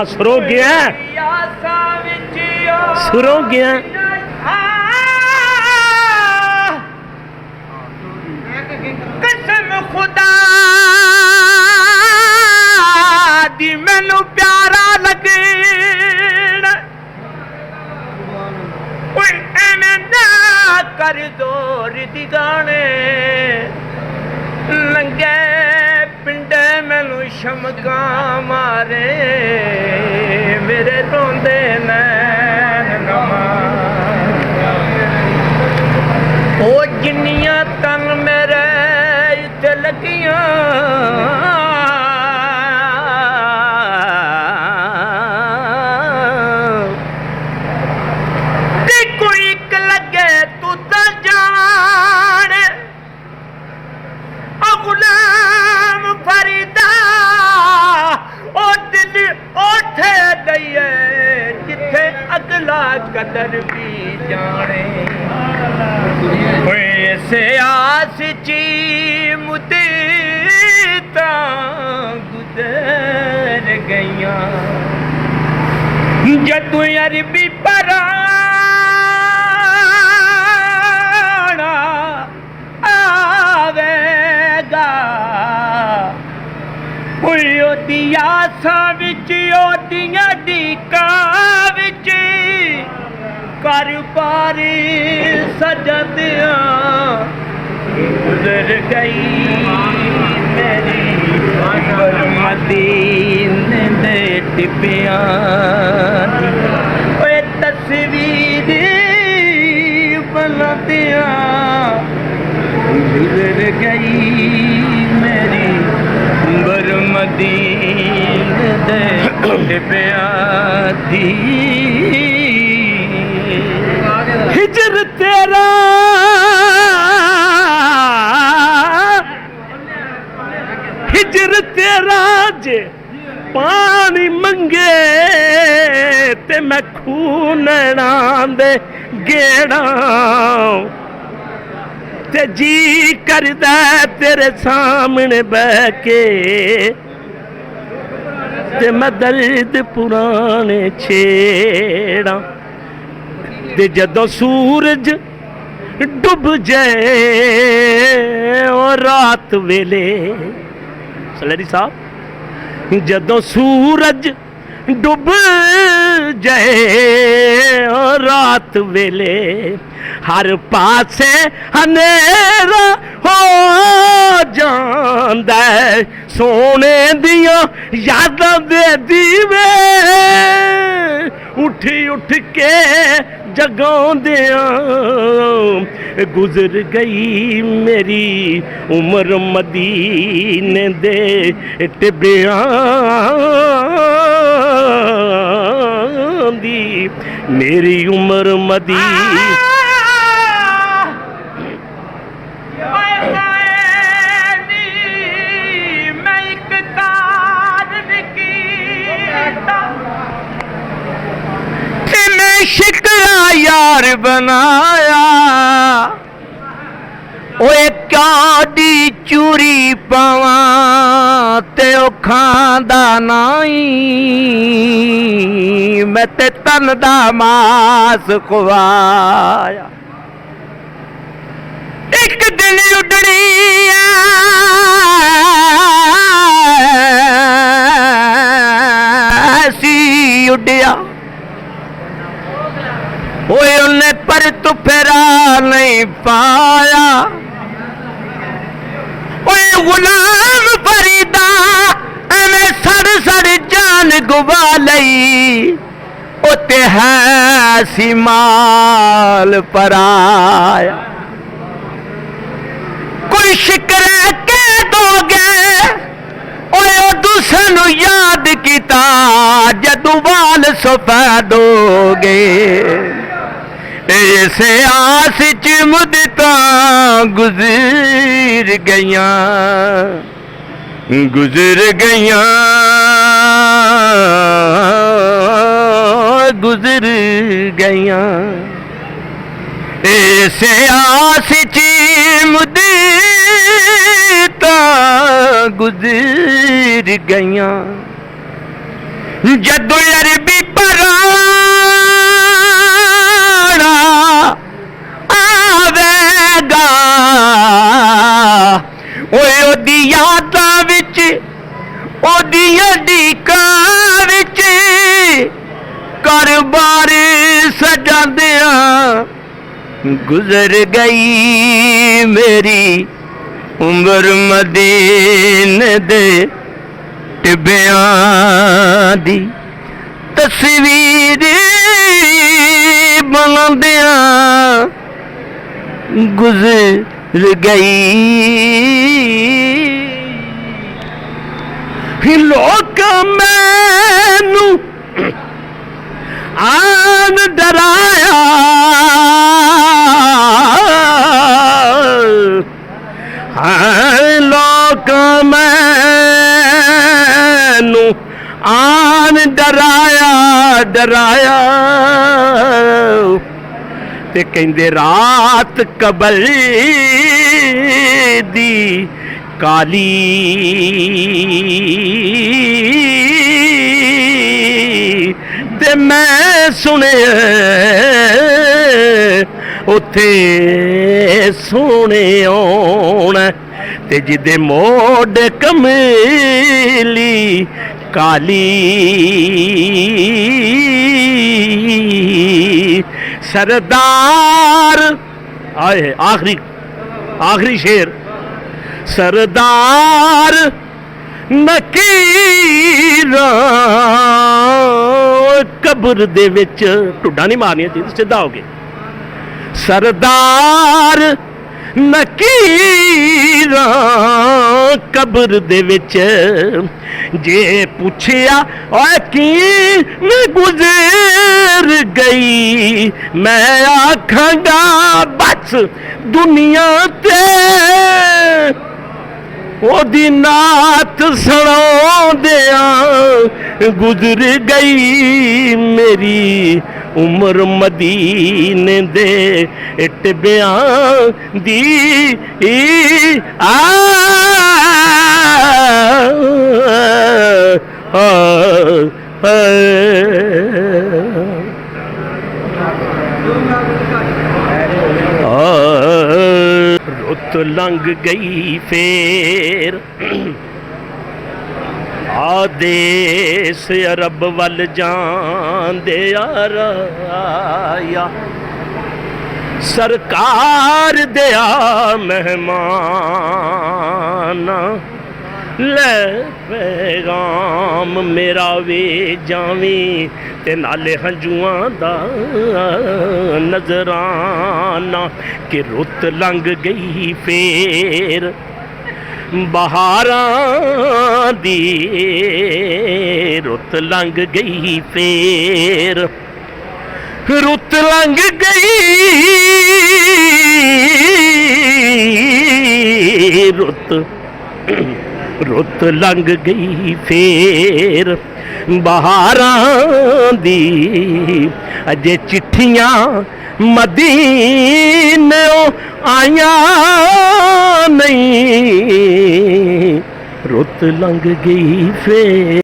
सुरो गया सुरो गया कसम खुदा दी मैनू प्यारा लगे कर जोर दी गाने लंगे पिंडे मैनू शमका मारे मेरे रोंदे नैन नमा ओ जिन्नियां तन मेरे इत्थे लगियां कदर भी जाने से आस ची मुदीता गुजर गईया जदू अरबी पराना आवेगा ओदी आसां विच ओदियां डीकां विच कर पारी सजदिया गुजर गई मेरी मदीने दे टिबियां ओए तस्वीर बनदिया गुजर गई मेरी मदीने दे टिबियां दी हिजर तेरा हिजर तेरा जे पानी मंगे ते मैं खून दे गेड़ा ते जी करदा तेरे सामने बह के ते मैं दर्द पुराने छेड़ा ते जदों सूरज डुब जाए और रात वेले सलरी साहब जदों सूरज डुब जाए और रात वेले हर पासे हनेरा हो जांदा सोने दियां यादां दे दीवे उठ उठ के जगाउंदियां गुजर गई मेरी उम्र मदीने दे टिबियां दी मेरी उम्र मदीने शिकरा यार बनाया ओए कादी चूरी पावा ते ओ खांदा नहीं मैं ते तन दा मास खुवाया एक दिन उडनी सी उड़िया ओए उन्हें पर तू फेरा नहीं पाया ओए गुलाम फरीदा एवें सड़ सड़ जान गुवा लई ओते है सी माल पराया कोई शिक्र के दोगे ओए दूसरे याद किता जदू वाल सफेदोगे ऐसे आस च मुद्दता गुजर गईयां गुजर गईयां गुजर गईयां ऐसे आस च मुद्दता गुजर गईयां ਜਦੋਂ ਅਰਬੀ ਪਰਾਣਾ ਆਵੇਗਾ ਓਏ ਉਹਦੀ ਯਾਦਾਂ ਵਿੱਚ ਉਹਦੀਆਂ ਢੀਕਾਂ ਵਿੱਚ ਘਰ-ਬਾਰ ਸਜਾਉਂਦਿਆਂ ਗੁਜ਼ਰ ਗਈ ਮੇਰੀ ਉਮਰ ਮਦੀਨੇ ਦੇ ਟਿੱਬਿਆਂ ਦੀ ਤਸਵੀਰ ਬਣਾਉਂਦਿਆਂ ਗੁਜ਼ਰ ਗਈ ਲੋਕ ਮੈਨੂੰ ਆਨ ਡਰਾਇਆ ਲੋਕ ਮੈਨੂੰ ਆਨ ਡਰਾਇਆ ਤੇ ਕਹਿੰਦੇ ਰਾਤ ਕਬਰ ਦੀ ਕਾਲੀ ਤੇ ਮੈਂ ਸੁਣਿਆ ਉੱਥੇ ਸੋਹਣੇ ਆਉਣਾ ਤੇ ਜਿਹਦੇ ਮੋਢ ਕਮਲੀ ਕਾਲੀ सरदार आए आखिरी शेर सरदार नकीरा कब्र दे विच ढुड्डा नहीं मारनिया चाहिए सीधा हो गए सरदार नकीरा कब्र दे विच जे पूछया ओए की गुजर गई मैं आखांगा बस दुनिया ते ओदी नात सुणाउंदिया गुजर गई मेरी उमर मदीने दे टिब्बियां दी रुत लंघ गई फेर आदेश अरब वल जांदे आया सरकार दिया मेहमान ले पैगाम मेरा वे जावी ते नाले हंजुआं दा नजराना कि रुत लंघ गई फेर बहारां दी रुत लंघ गई फेर रुत लंघ गई रुत लंघ गई फेर बहारां दी अजे चिट्ठियां मदीने आया नहीं रुत लंघ गई फेर